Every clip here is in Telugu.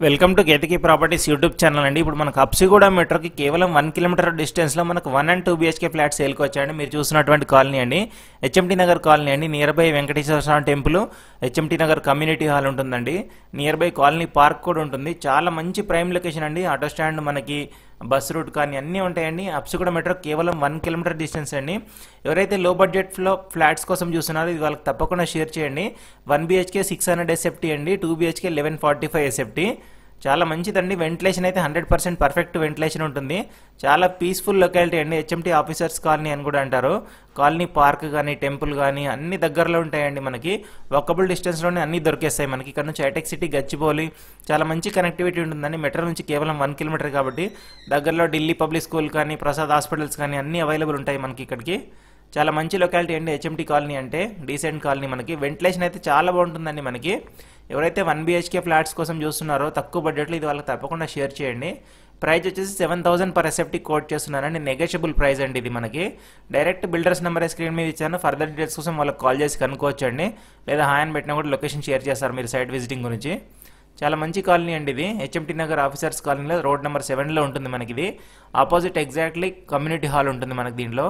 Welcome to Ketaki properties YouTube channel అండి. ఇప్పుడు మనకు అప్సిగూడ మెట్రోకి కేవలం 1 కిలోమీటర్ డిస్టెన్స్లో మనకు 1 and 2 BHK ఫ్లాట్ సేల్కి వచ్చాయండి. మీరు చూసినటువంటి కాలనీ అండి, హెచ్ఎంటీ నగర్ కాలనీ అండి. Nearby Venkateswara Swamy temple, HMT Nagar community hall ఉంటుందండి. నియర్ బై కాలనీ పార్క్ కూడా ఉంటుంది. చాలా మంచి ప్రైమ్ లొకేషన్ అండి. ఆటో స్టాండ్, మనకి బస్ రూట్ కానీ అన్నీ ఉంటాయండి. అప్సిగూడ మెట్రో కేవలం 1 కిలోమీటర్ డిస్టెన్స్ అండి. ఎవరైతే లో బడ్జెట్లో ఫ్లాట్స్ కోసం చూస్తున్నారో ఇది వాళ్ళకి తప్పకుండా షేర్ చేయండి. 1 BHK 600 SFT అండి, 2 BHK 1145 SFT. చాలా మంచిదండి. వెంటిలేషన్ అయితే 100% పర్ఫెక్ట్ వెంటిలేషన్ ఉంటుంది. చాలా పీస్ఫుల్ లొకాలిటీ అండి. హెచ్ఎంటీ ఆఫీసర్స్ కాలనీ అని కూడా అంటారు. కాలనీ పార్క్ కానీ టెంపుల్ కానీ అన్ని దగ్గరలో ఉంటాయండి. మనకి వాకబుల్ డిస్టెన్స్లోనే అన్ని దొరికేస్తాయి. మనకి ఇక్కడ నుంచి హైటెక్ సిటీ, గచ్చిబౌలి చాలా మంచి కనెక్టివిటీ ఉంటుందండి. మెట్రో నుంచి కేవలం 1 కిలోమీటర్ కాబట్టి దగ్గరలో ఢిల్లీ పబ్లిక్ స్కూల్ కానీ ప్రసాద్ హాస్పిటల్స్ కానీ అన్నీ అవైలబుల్ ఉంటాయి మనకి ఇక్కడికి. చాలా మంచి లొకాలిటీ అండి హెచ్ఎంటీ కాలనీ అంటే. డీసెంట్ కాలనీ, మనకి వెంటిలేషన్ అయితే చాలా బాగుంటుందండి. మనకి ఎవరైతే 1 BHK ఫ్లాట్స్ కోసం చూస్తున్నారో తక్కువ బడ్జెట్లో ఇది వాళ్ళకి తప్పకుండా షేర్ చేయండి. ప్రైస్ వచ్చేసి 7000 per SFT కోట్ చేస్తున్నానండి. నెగోషియబుల్ ప్రైస్ అండి ఇది. మనకి డైరెక్ట్ బిల్డర్స్ నెంబర్ స్క్రీన్ మీద ఇచ్చాను. ఫర్దర్ డీటెయిల్స్ కోసం వాళ్ళకి కాల్ చేసి కనుక్కోవచ్చండి. లేదా హాయ్ అని పెట్టినా కూడా లొకేషన్ షేర్ చేస్తారు మీరు సైట్ విజిటింగ్ గురించి. చాలా మంచి కాలనీ అండి ఇది. హెచ్ఎంటీ నగర్ ఆఫీసర్స్ కాలనీలో రోడ్ నెంబర్ 7లో ఉంటుంది మనకి ఇది. ఆపోజిట్ ఎగ్జాక్ట్లీ కమ్యూనిటీ హాల్ ఉంటుంది మనకి. దీనిలో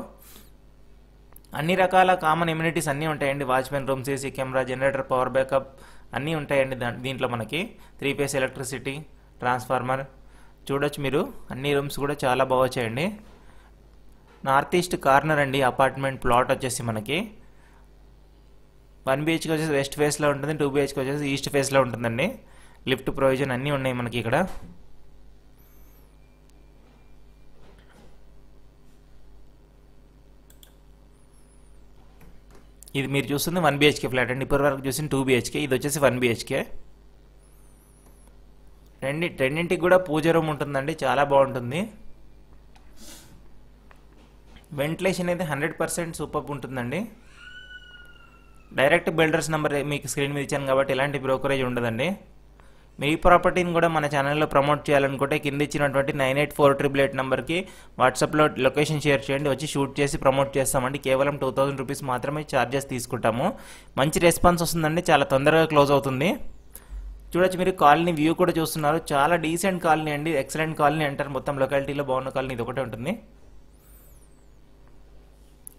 అన్ని రకాల కామన్ ఎమ్యూనిటీస్ అన్నీ ఉంటాయండి. Watchmen room, CC camera, generator, power backup అన్నీ ఉంటాయండి. దీంట్లో మనకి 3 phase ఎలక్ట్రిసిటీ, ట్రాన్స్ఫార్మర్ చూడొచ్చు మీరు. అన్ని రూమ్స్ కూడా చాలా బాగా వచ్చాయండి. నార్త్ ఈస్ట్ కార్నర్ అండి అపార్ట్మెంట్ ప్లాట్ వచ్చేసి మనకి. 1 BHK వచ్చేసి వెస్ట్ ఫేస్లో ఉంటుంది, 2 BHK వచ్చేసి ఈస్ట్ ఫేస్లో ఉంటుందండి. లిఫ్ట్ ప్రొవిజన్ అన్నీ ఉన్నాయి మనకి ఇక్కడ. ఇది మీరు చూస్తుంది 1 BHK ఫ్లాట్ అండి. ఇప్పటి వరకు చూసిన 2 BHK, ఇది వచ్చేసి 1 BHK. రెండింటికి కూడా పూజ రూమ్ ఉంటుందండి. చాలా బాగుంటుంది. వెంటిలేషన్ అయితే 100% సూపర్ ఉంటుందండి. డైరెక్ట్ బిల్డర్స్ నెంబర్ మీకు స్క్రీన్ మీద ఇచ్చాను కాబట్టి ఎలాంటి బ్రోకరేజ్ ఉండదండి. మీ ప్రాపర్టీని కూడా మన ఛానల్లో ప్రమోట్ చేయాలనుకుంటే కింద ఇచ్చినటువంటి 984888 నెంబర్కి వాట్సాప్లో లొకేషన్ షేర్ చేయండి. వచ్చి షూట్ చేసి ప్రమోట్ చేస్తామండి. కేవలం 2000 రూపీస్ మాత్రమే ఛార్జెస్ తీసుకుంటాము. మంచి రెస్పాన్స్ వస్తుందండి. చాలా తొందరగా క్లోజ్ అవుతుంది. చూడొచ్చు మీరు కాలనీ వ్యూ కూడా చూస్తున్నారు. చాలా డీసెంట్ కాలనీ అండి. ఎక్సలెంట్ కాలనీ అంటారు. మొత్తం లొకాలిటీలో బాగున్న కాలనీ ఇది ఒకటే ఉంటుంది.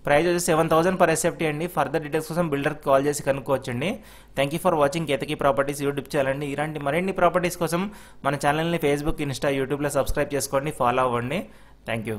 ప్రైస్ వచ్చి 7000 per SFT అండి. ఫర్దర్ డీటెయిల్స్ కోసం బిల్డర్కి కాల్ చేసి కనుక్కోవచ్చండి. Thank you for watching Ketaki properties YouTube channel అండి. ఇలాంటి మరిన్ని ప్రాపర్టీస్ కోసం మన ఛానల్ని ఫేస్బుక్, ఇన్స్టా, యూట్యూబ్లో సబ్స్క్రైబ్ చేసుకోండి, ఫాలో అవ్వండి. Thank you.